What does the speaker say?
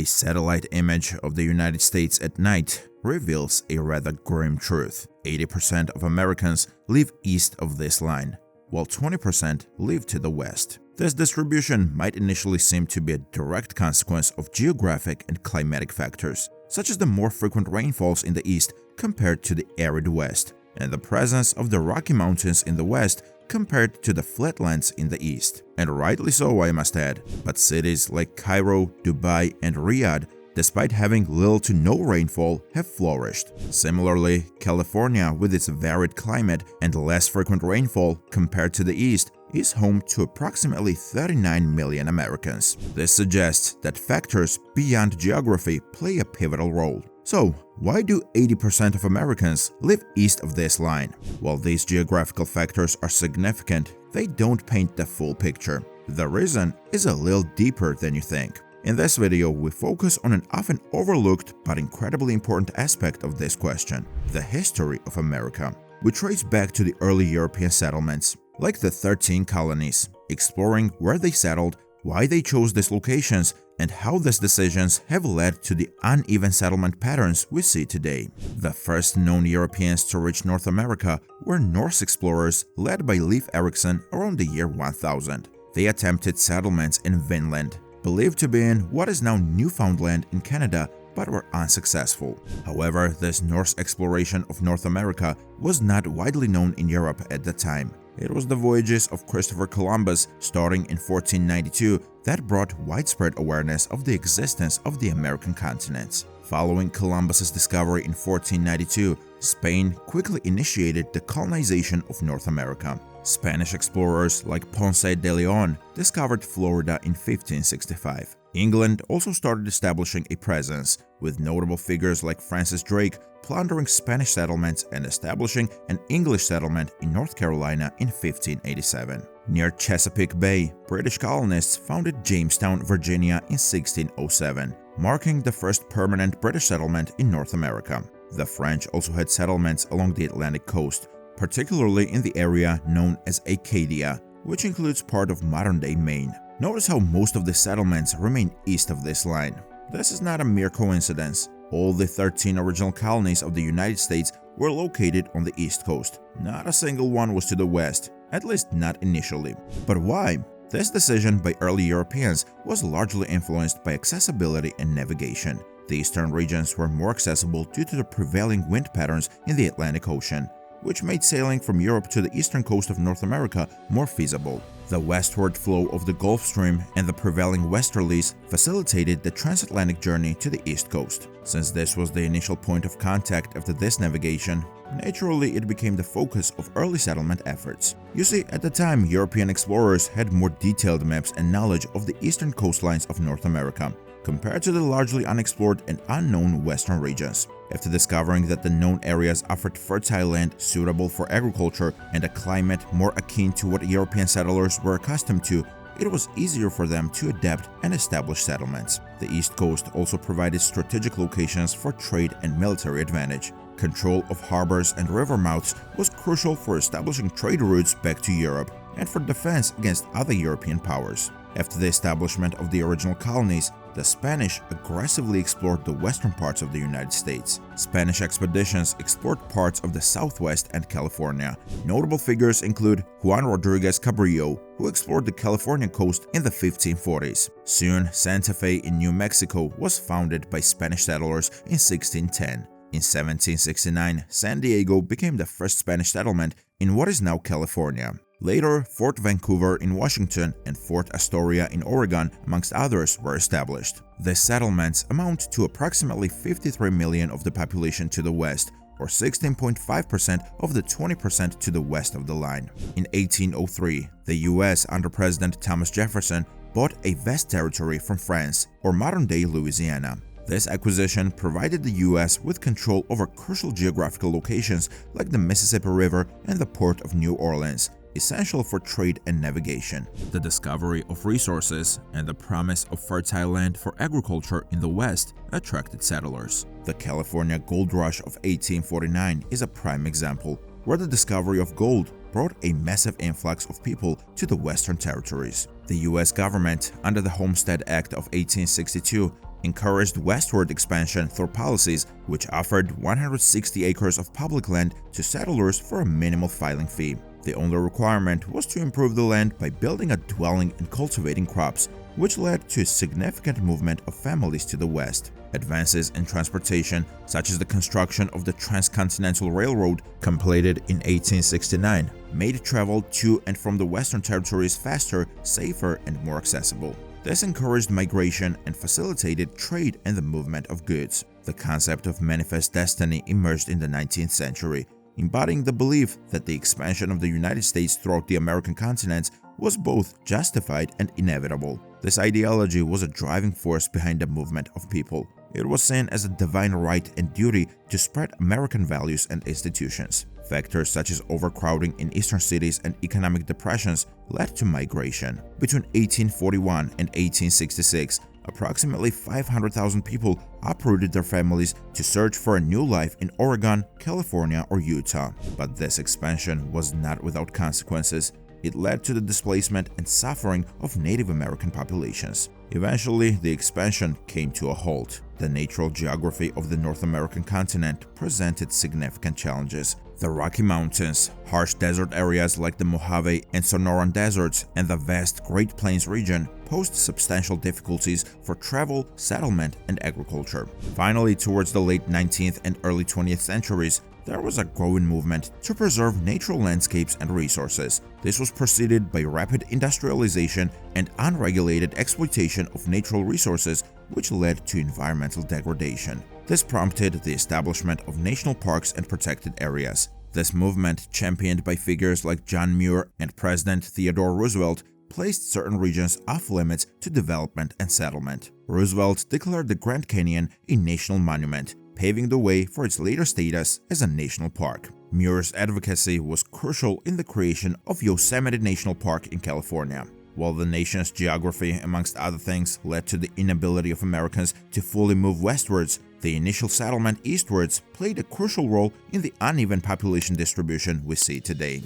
A satellite image of the United States at night reveals a rather grim truth. 80% of Americans live east of this line, while 20% live to the west. This distribution might initially seem to be a direct consequence of geographic and climatic factors, such as the more frequent rainfalls in the east compared to the arid west, and the presence of the Rocky Mountains in the west compared to the flatlands in the east. And rightly so, I must add. But cities like Cairo, Dubai, and Riyadh, despite having little to no rainfall, have flourished. Similarly, California, with its varied climate and less frequent rainfall compared to the east, is home to approximately 39 million Americans. This suggests that factors beyond geography play a pivotal role. So, why do 80% of Americans live east of this line? While these geographical factors are significant, they don't paint the full picture. The reason is a little deeper than you think. In this video, we focus on an often overlooked but incredibly important aspect of this question: the history of America. We trace back to the early European settlements, like the 13 colonies, exploring where they settled, why they chose these locations, and how these decisions have led to the uneven settlement patterns we see today. The first known Europeans to reach North America were Norse explorers led by Leif Erikson around the year 1000. They attempted settlements in Vinland, believed to be in what is now Newfoundland in Canada, but were unsuccessful. However, this Norse exploration of North America was not widely known in Europe at the time. It was the voyages of Christopher Columbus, starting in 1492, that brought widespread awareness of the existence of the American continent. Following Columbus's discovery in 1492, Spain quickly initiated the colonization of North America. Spanish explorers like Ponce de Leon discovered Florida in 1565. England also started establishing a presence, with notable figures like Francis Drake plundering Spanish settlements and establishing an English settlement in North Carolina in 1587. Near Chesapeake Bay, British colonists founded Jamestown, Virginia in 1607, marking the first permanent British settlement in North America. The French also had settlements along the Atlantic coast, particularly in the area known as Acadia, which includes part of modern-day Maine. Notice how most of the settlements remain east of this line. This is not a mere coincidence. All the 13 original colonies of the United States were located on the east coast. Not a single one was to the west, at least not initially. But why? This decision by early Europeans was largely influenced by accessibility and navigation. The eastern regions were more accessible due to the prevailing wind patterns in the Atlantic Ocean, which made sailing from Europe to the eastern coast of North America more feasible. The westward flow of the Gulf Stream and the prevailing westerlies facilitated the transatlantic journey to the east coast. Since this was the initial point of contact after this navigation, naturally it became the focus of early settlement efforts. You see, at the time, European explorers had more detailed maps and knowledge of the eastern coastlines of North America, compared to the largely unexplored and unknown western regions. After discovering that the known areas offered fertile land suitable for agriculture and a climate more akin to what European settlers were accustomed to, it was easier for them to adapt and establish settlements. The East Coast also provided strategic locations for trade and military advantage. Control of harbors and river mouths was crucial for establishing trade routes back to Europe and for defense against other European powers. After the establishment of the original colonies, the Spanish aggressively explored the western parts of the United States. Spanish expeditions explored parts of the Southwest and California. Notable figures include Juan Rodriguez Cabrillo, who explored the California coast in the 1540s. Soon, Santa Fe in New Mexico was founded by Spanish settlers in 1610. In 1769, San Diego became the first Spanish settlement in what is now California. Later, Fort Vancouver in Washington and Fort Astoria in Oregon, amongst others, were established. The settlements amount to approximately 53 million of the population to the west, or 16.5% of the 20% to the west of the line. In 1803, the US, under President Thomas Jefferson, bought a vast territory from France, or modern-day Louisiana. This acquisition provided the US with control over crucial geographical locations like the Mississippi River and the port of New Orleans, essential for trade and navigation. The discovery of resources and the promise of fertile land for agriculture in the West attracted settlers. The California Gold Rush of 1849 is a prime example, where the discovery of gold brought a massive influx of people to the Western territories. The US government, under the Homestead Act of 1862, encouraged westward expansion through policies which offered 160 acres of public land to settlers for a minimal filing fee. The only requirement was to improve the land by building a dwelling and cultivating crops, which led to a significant movement of families to the west. Advances in transportation, such as the construction of the Transcontinental Railroad, completed in 1869, made travel to and from the Western Territories faster, safer, and more accessible. This encouraged migration and facilitated trade and the movement of goods. The concept of manifest destiny emerged in the 19th century, embodying the belief that the expansion of the United States throughout the American continent was both justified and inevitable. This ideology was a driving force behind the movement of people. It was seen as a divine right and duty to spread American values and institutions. Factors such as overcrowding in eastern cities and economic depressions led to migration. Between 1841 and 1866, approximately 500,000 people uprooted their families to search for a new life in Oregon, California, or Utah. But this expansion was not without consequences. It led to the displacement and suffering of Native American populations. Eventually, the expansion came to a halt. The natural geography of the North American continent presented significant challenges. The Rocky Mountains, harsh desert areas like the Mojave and Sonoran deserts, and the vast Great Plains region posed substantial difficulties for travel, settlement, and agriculture. Finally, towards the late 19th and early 20th centuries, there was a growing movement to preserve natural landscapes and resources. This was preceded by rapid industrialization and unregulated exploitation of natural resources, which led to environmental degradation. This prompted the establishment of national parks and protected areas. This movement, championed by figures like John Muir and President Theodore Roosevelt, placed certain regions off limits to development and settlement. Roosevelt declared the Grand Canyon a national monument, paving the way for its later status as a national park. Muir's advocacy was crucial in the creation of Yosemite National Park in California. While the nation's geography, amongst other things, led to the inability of Americans to fully move westwards, the initial settlement eastwards played a crucial role in the uneven population distribution we see today.